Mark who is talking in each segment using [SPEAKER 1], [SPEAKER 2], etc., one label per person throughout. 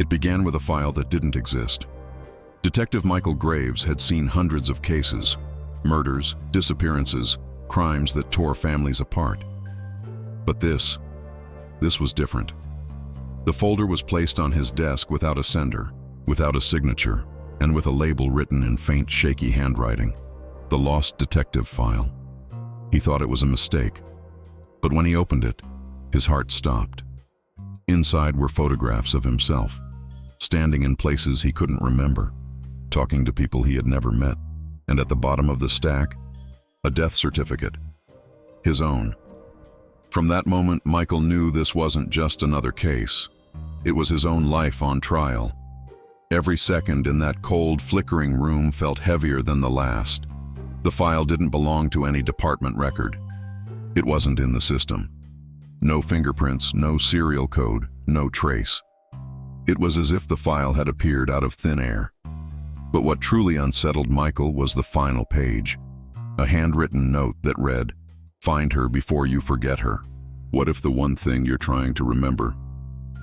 [SPEAKER 1] It began with a file that didn't exist. Detective Michael Graves had seen hundreds of cases, murders, disappearances, crimes that tore families apart. But this was different. The folder was placed on his desk without a sender, without a signature, and with a label written in faint, shaky handwriting. The Lost Detective File. He thought it was a mistake, but when he opened it, his heart stopped. Inside were photographs of himself, standing in places he couldn't remember, talking to people he had never met, and at the bottom of the stack, a death certificate. His own. From that moment, Michael knew this wasn't just another case. It was his own life on trial. Every second in that cold, flickering room felt heavier than the last. The file didn't belong to any department record. It wasn't in the system. No fingerprints, no serial code, no trace. It was as if the file had appeared out of thin air. But what truly unsettled Michael was the final page. A handwritten note that read, "Find her before you forget her." What if the one thing you're trying to remember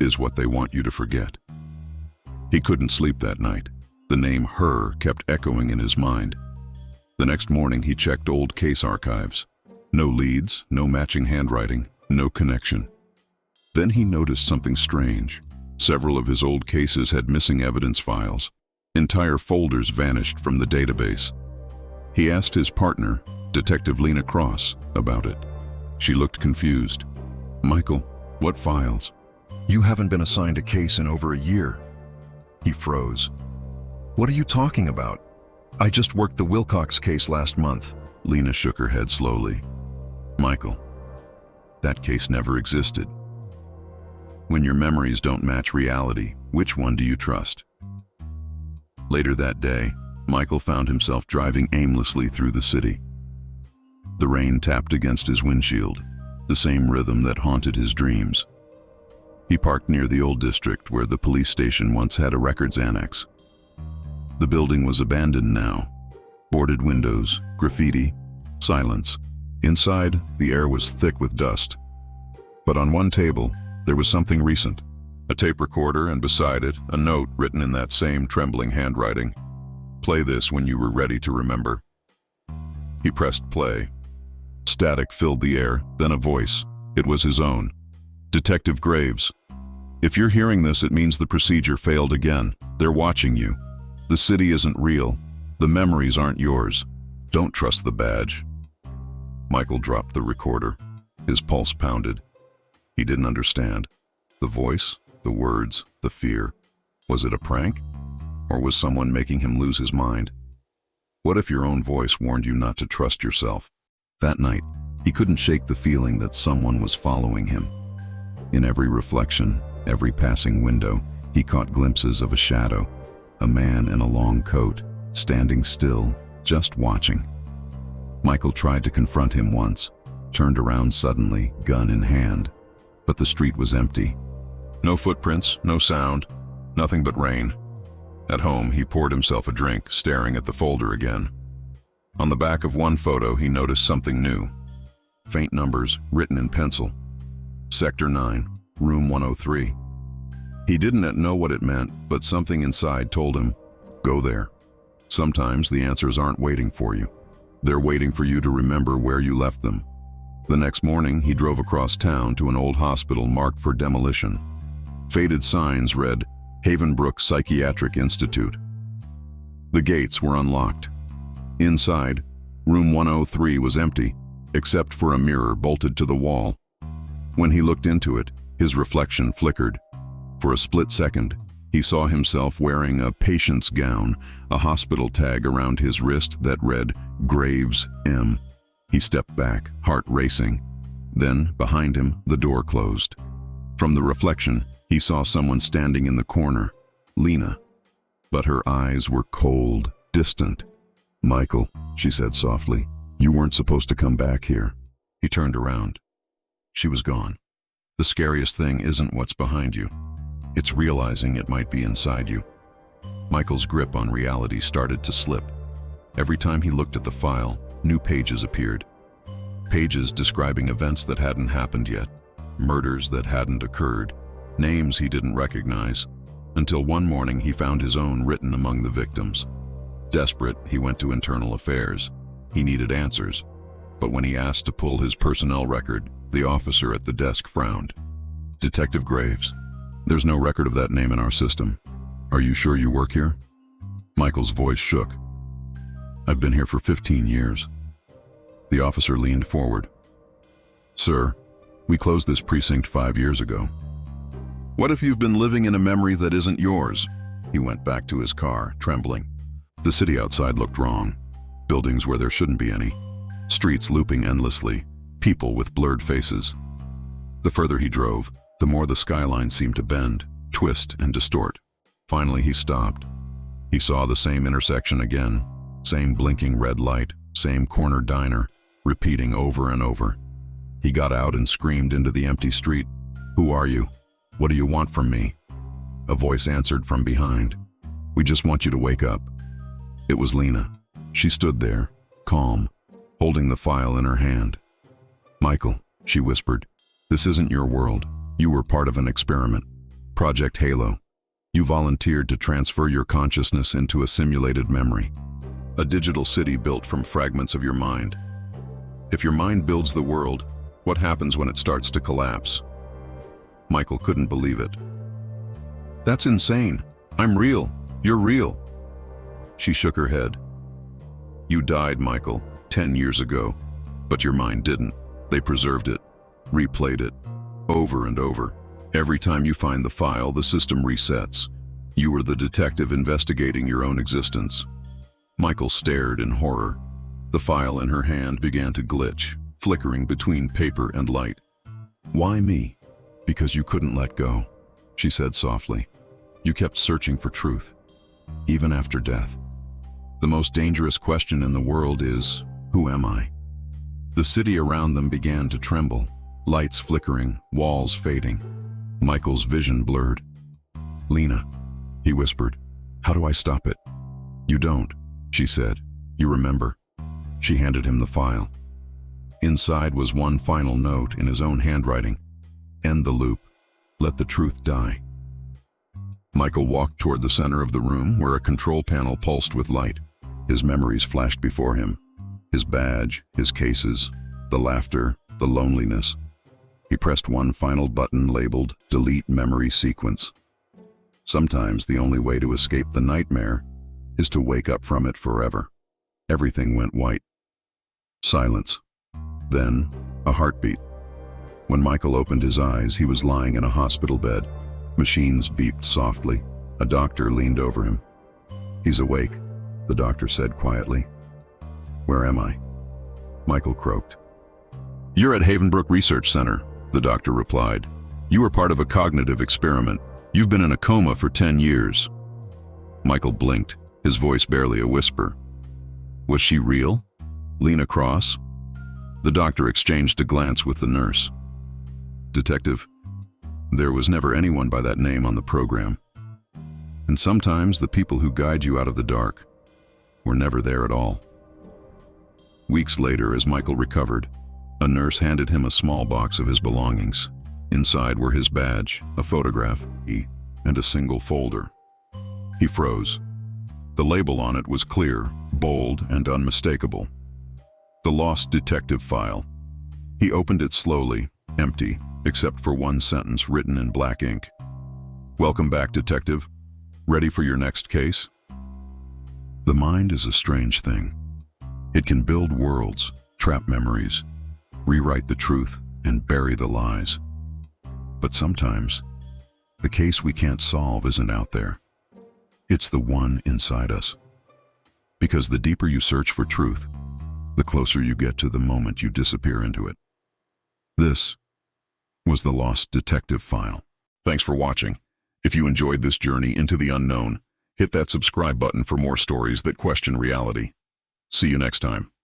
[SPEAKER 1] is what they want you to forget? He couldn't sleep that night. The name her kept echoing in his mind. The next morning he checked old case archives. No leads, no matching handwriting, no connection. Then he noticed something strange. Several of his old cases had missing evidence files. Entire folders vanished from the database. He asked his partner, Detective Lena Cross, about it. She looked confused. "Michael, what files? You haven't been assigned a case in over a year." He froze. "What are you talking about? I just worked the Wilcox case last month." Lena shook her head slowly. "Michael, that case never existed. When your memories don't match reality, which one do you trust?" Later that day, Michael found himself driving aimlessly through the city. The rain tapped against his windshield, the same rhythm that haunted his dreams. He parked near the old district where the police station once had a records annex. The building was abandoned now. Boarded windows, graffiti, silence. Inside, the air was thick with dust. But on one table, there was something recent. A tape recorder, and beside it, a note written in that same trembling handwriting. "Play this when you were ready to remember." He pressed play. Static filled the air, then a voice. It was his own. "Detective Graves, if you're hearing this, it means the procedure failed again. They're watching you. The city isn't real. The memories aren't yours. Don't trust the badge." Michael dropped the recorder. His pulse pounded. He didn't understand. The voice, the words, the fear. Was it a prank? Or was someone making him lose his mind? What if your own voice warned you not to trust yourself? That night, he couldn't shake the feeling that someone was following him. In every reflection, every passing window, he caught glimpses of a shadow, a man in a long coat, standing still, just watching. Michael tried to confront him once, turned around suddenly, gun in hand, but the street was empty. No footprints, no sound, nothing but rain. At home, he poured himself a drink, staring at the folder again. On the back of one photo, he noticed something new. Faint numbers, written in pencil. Sector 9, Room 103. He didn't know what it meant, but something inside told him, go there. Sometimes the answers aren't waiting for you. They're waiting for you to remember where you left them. The next morning, he drove across town to an old hospital marked for demolition. Faded signs read, Havenbrook Psychiatric Institute. The gates were unlocked. Inside, room 103 was empty, except for a mirror bolted to the wall. When he looked into it, his reflection flickered. For a split second, he saw himself wearing a patient's gown, a hospital tag around his wrist that read, Graves M. He stepped back, heart racing. Then, behind him, the door closed. From the reflection, he saw someone standing in the corner, Lena. But her eyes were cold, distant. Michael, she said softly, you weren't supposed to come back here. He turned around. She was gone. The scariest thing isn't what's behind you. It's realizing it might be inside you. Michael's grip on reality started to slip. Every time he looked at the file, new pages appeared. Pages describing events that hadn't happened yet, murders that hadn't occurred, names he didn't recognize, until one morning he found his own written among the victims. Desperate, he went to internal affairs. He needed answers, but when he asked to pull his personnel record, the officer at the desk frowned. "Detective Graves, there's no record of that name in our system. Are you sure you work here?" Michael's voice shook. "I've been here for 15 years. The officer leaned forward. "Sir, we closed this precinct 5 years ago." "What if you've been living in a memory that isn't yours?" He went back to his car, trembling. The city outside looked wrong. Buildings where there shouldn't be any. Streets looping endlessly. People with blurred faces. The further he drove, the more the skyline seemed to bend, twist, and distort. Finally, he stopped. He saw the same intersection again. Same blinking red light, same corner diner, repeating over and over. He got out and screamed into the empty street. "Who are you? What do you want from me?" A voice answered from behind. "We just want you to wake up." It was Lena. She stood there, calm, holding the file in her hand. "Michael," she whispered, "this isn't your world. You were part of an experiment. Project Halo. You volunteered to transfer your consciousness into a simulated memory. A digital city built from fragments of your mind. If your mind builds the world, what happens when it starts to collapse?" Michael couldn't believe it. "That's insane. I'm real. You're real." She shook her head. "You died, Michael, 10 years ago, but your mind didn't. They preserved it, replayed it, over and over. Every time you find the file, the system resets. You were the detective investigating your own existence." Michael stared in horror. The file in her hand began to glitch, flickering between paper and light. "Why me?" "Because you couldn't let go," she said softly. "You kept searching for truth, even after death. The most dangerous question in the world is, who am I?" The city around them began to tremble, lights flickering, walls fading. Michael's vision blurred. "Lena," he whispered, "how do I stop it?" "You don't," she said. "You remember." She handed him the file. Inside was one final note in his own handwriting. "End the loop. Let the truth die." Michael walked toward the center of the room where a control panel pulsed with light. His memories flashed before him. His badge, his cases, the laughter, the loneliness. He pressed one final button labeled Delete Memory Sequence. Sometimes the only way to escape the nightmare is to wake up from it forever. Everything went white. Silence. Then, a heartbeat. When Michael opened his eyes, he was lying in a hospital bed. Machines beeped softly. A doctor leaned over him. "He's awake," the doctor said quietly. "Where am I?" Michael croaked. "You're at Havenbrook Research Center," the doctor replied. "You were part of a cognitive experiment. You've been in a coma for 10 years. Michael blinked, his voice barely a whisper. "Was she real? Lena Cross?" The doctor exchanged a glance with the nurse. "Detective, there was never anyone by that name on the program. And sometimes the people who guide you out of the dark were never there at all." Weeks later, as Michael recovered, a nurse handed him a small box of his belongings. Inside were his badge, a photograph, and a single folder. He froze. The label on it was clear, bold, and unmistakable. The Lost Detective File. He opened it slowly, empty, except for one sentence written in black ink. "Welcome back, Detective. Ready for your next case?" The mind is a strange thing. It can build worlds, trap memories, rewrite the truth, and bury the lies. But sometimes, the case we can't solve isn't out there. It's the one inside us. Because the deeper you search for truth, the closer you get to the moment you disappear into it. This was the Lost Detective File. Thanks for watching. If you enjoyed this journey into the unknown, hit that subscribe button for more stories that question reality. See you next time.